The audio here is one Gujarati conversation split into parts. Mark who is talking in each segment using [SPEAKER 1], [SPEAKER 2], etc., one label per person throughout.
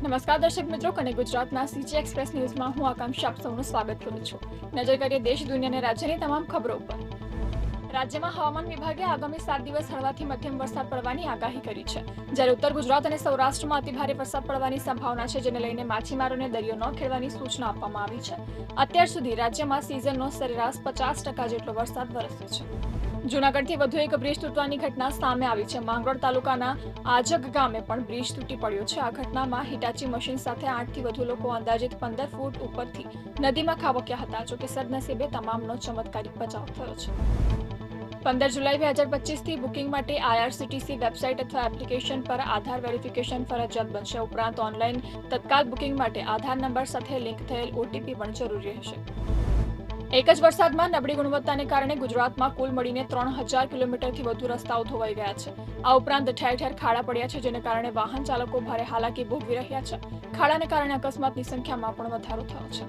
[SPEAKER 1] નમસ્કાર દર્શક મિત્રો, કને ગુજરાતના સીજી એક્સપ્રેસ ન્યૂઝમાં હું આકાંક્ષા આપ સૌનું સ્વાગત કરું છું. નજર કરીએ દેશ, દુનિયા અને રાજ્યની તમામ ખબરો પર. રાજ્યમાં હવામાન વિભાગે આગામી 7 દિવસ હળવાથી મધ્યમ વરસાદ પડવાની આગાહી કરી છે. જ્યારે ઉત્તર ગુજરાત અને સૌરાષ્ટ્રમાં અતિભારે વરસાદ પડવાની સંભાવના છે, જેને લઈને માછીમારોને દરિયો ન ખેડવાની સૂચના આપવામાં આવી છે. અત્યાર સુધી રાજ્યમાં સિઝનનો સરેરાશ 50% જેટલો વરસાદ વરસ્યો છે. જૂનાગઢથી વધુ એક બ્રિજ તૂટવાની ઘટના સામે આવી છે. માંગરોળ તાલુકાના આજગ ગામે પણ બ્રિજ તૂટી પડ્યો છે. આ ઘટનામાં હિટાચી મશીન સાથે 8 થી વધુ લોકો અંદાજિત 15 ફૂટ ઉપરથી નદીમાં ખાબક્યા હતા. જોકે સદનસીબે તમામનો ચમત્કારિક બચાવ થયો છે. 15 જુલાઈ 2025 થી બુકિંગ માટે IRCTC વેબસાઇટ અથવા એપ્લિકેશન પર આધાર વેરિફિકેશન ફરજિયાત બનશે. ઉપરાંત ઓનલાઈન તત્કાલ બુકિંગ માટે આધાર નંબર સાથે લિંક થયેલ OTP પણ જરૂરી રહેશે. એક જ વરસાદમાં નબળી ગુણવત્તાને કારણે ગુજરાતમાં કુલ મળીને 3000 કિલોમીટરથી વધુ રસ્તાઓ ધોવાઈ ગયા છે. આ ઉપરાંત ઠેર ઠેર ખાડા પડ્યા છે, જેને કારણે વાહન ચાલકો ભારે હાલાકી ભોગવી રહ્યા છે. ખાડાને કારણે અકસ્માતની સંખ્યામાં પણ વધારો થયો છે.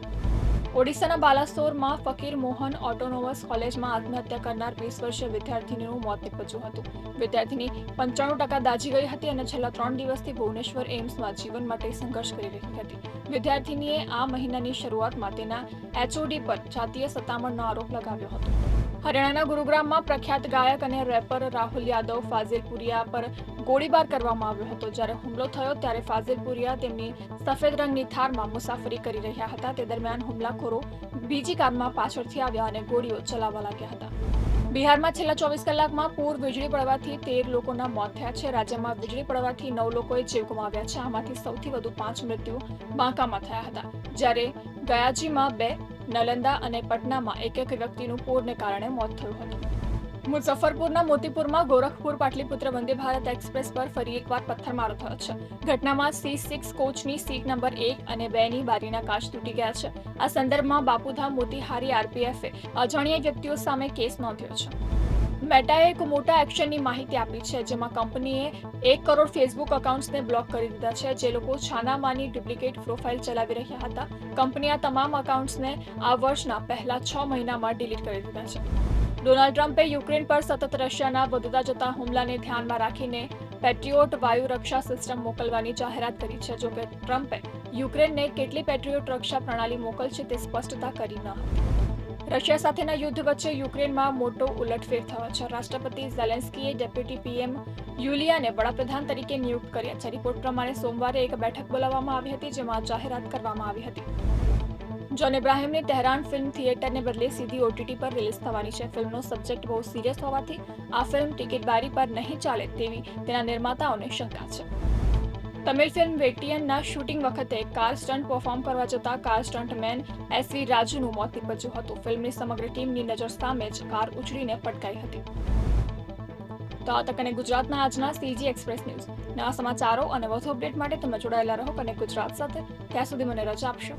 [SPEAKER 1] ઓડિશાના બાલાસોરમાં ફકીર મોહન ઓટોનોમસ કોલેજમાં આત્મહત્યા કરનાર 20 વર્ષીય વિદ્યાર્થીનીનું મોત નીપજ્યું હતું. વિદ્યાર્થીની 95% દાઝી ગઈ હતી અને છેલ્લા 3 દિવસથી ભુવનેશ્વર એમ્સમાં જીવન માટે સંઘર્ષ કરી રહી હતી. વિદ્યાર્થીનીએ આ મહિનાની શરૂઆતમાં તેના HOD પર જાતીય સતામણનો આરોપ લગાવ્યો હતો. હરિયાણાના ગુરુગ્રામમાં પ્રખ્યાત ગાયક અને રેપર રાહુલ યાદવ ફાઝિલપુરિયા પર ગોળીબાર કરવામાં આવ્યો હતો. જ્યારે હુમલો થયો ત્યારે ફાઝિલપુરિયા તેમની સફેદ રંગની થારમાં મુસાફરી કરી રહ્યા હતા. તે દરમિયાન હુમલાખોરો બીજી કારમાં પાછળથી આવ્યા અને ગોળીઓ ચલાવવા લાગ્યા હતા. બિહારમાં છેલ્લા 24 કલાકમાં પૂર વીજળી પડવાથી 13 લોકોના મોત થયા છે. રાજ્યમાં વીજળી પડવાથી 9 લોકોએ જીવ ગુમાવ્યા છે. આમાંથી સૌથી વધુ 5 મૃત્યુ બાંકામાં થયા હતા, જ્યારે ગયાજીમાં 2, નાલંદા અને પટનામાં એક વ્યક્તિનું પૂરને કારણે મોત થયું હતું. મુઝફ્ફરપુરના મોતીપુરમાં ગોરખપુર પાટલીપુત્ર વંદે ભારત એક્સપ્રેસ પર ફરી એકવાર પથ્થરમારો થયો છે. ઘટનામાં C6 કોચની સીટ નંબર 1 અને 2 ની બારીના કાચ તૂટી ગયા છે. આ સંદર્ભમાં બાપુધામ મોતીહારી RPFએ અજાણ્યા વ્યક્તિઓ સામે કેસ નોંધ્યો છે. મેટાએ એક મોટા એક્શનની માહિતી આપી છે, જેમાં કંપનીએ 1 કરોડ ફેસબુક એકાઉન્ટ્સને બ્લોક કરી દીધા છે, જે લોકો છાનામાની ડુપ્લિકેટ પ્રોફાઇલ ચલાવી રહ્યા હતા. કંપનીએ આ તમામ એકાઉન્ટ્સને આ વર્ષના પહેલા 6 મહિનામાં ડિલીટ કરી દીધા છે. ડોનાલ્ડ ટ્રમ્પે યુક્રેન પર સતત રશિયાના વધતા જતા હુમલાને ધ્યાનમાં રાખીને પેટ્રિયોટ વાયુ રક્ષા સિસ્ટમ મોકલવાની જાહેરાત કરી છે. જોકે ટ્રમ્પે યુક્રેનને કેટલી પેટ્રિયોટ રક્ષા પ્રણાલી મોકલશે તે સ્પષ્ટતા કરી ન હતી. રશિયા સાથેના યુદ્ધ વચ્ચે યુક્રેનમાં મોટો ઉલટફેર થયો છે. રાષ્ટ્રપતિ ઝેલેન્સ્કીએ ડેપ્યુટી PM યુલિયાને વડાપ્રધાન તરીકે નિયુક્ત કર્યા છે. રિપોર્ટ પ્રમાણે સોમવારે એક બેઠક બોલાવવામાં આવી હતી, જેમાં જાહેરાત કરવામાં આવી હતી. જોન ઇબ્રાહિમની તહેરાન ફિલ્મ થિયેટરને બદલે સીધી OTT પર રિલીઝ થવાની છે. ફિલ્મનો સબ્જેક્ટ બહુ સિરિયસ હોવાથી આ ફિલ્મ ટિકિટ બારી પર નહીં ચાલે તેવી તેના નિર્માતાઓને શંકા છે. તમિલ ફિલ્મ વેટિયનના શૂટિંગ વખતે કાર સ્ટન્ટ પરફોર્મ કરવા જતા કાર સ્ટન્ટમેન SV રાજુનું મોત નીપજ્યું હતું. ફિલ્મની સમગ્ર ટીમની નજર સામે જ કાર ઉછળીને પટકાઈ હતી. તો આ તક અને ગુજરાતના આજના CG એક્સપ્રેસ ન્યૂઝ નવા સમાચારો અને વધુ અપડેટ માટે તમે જોડાયેલા રહો કને ગુજરાત સાથે. ત્યાં સુધી મને રજા આપશો.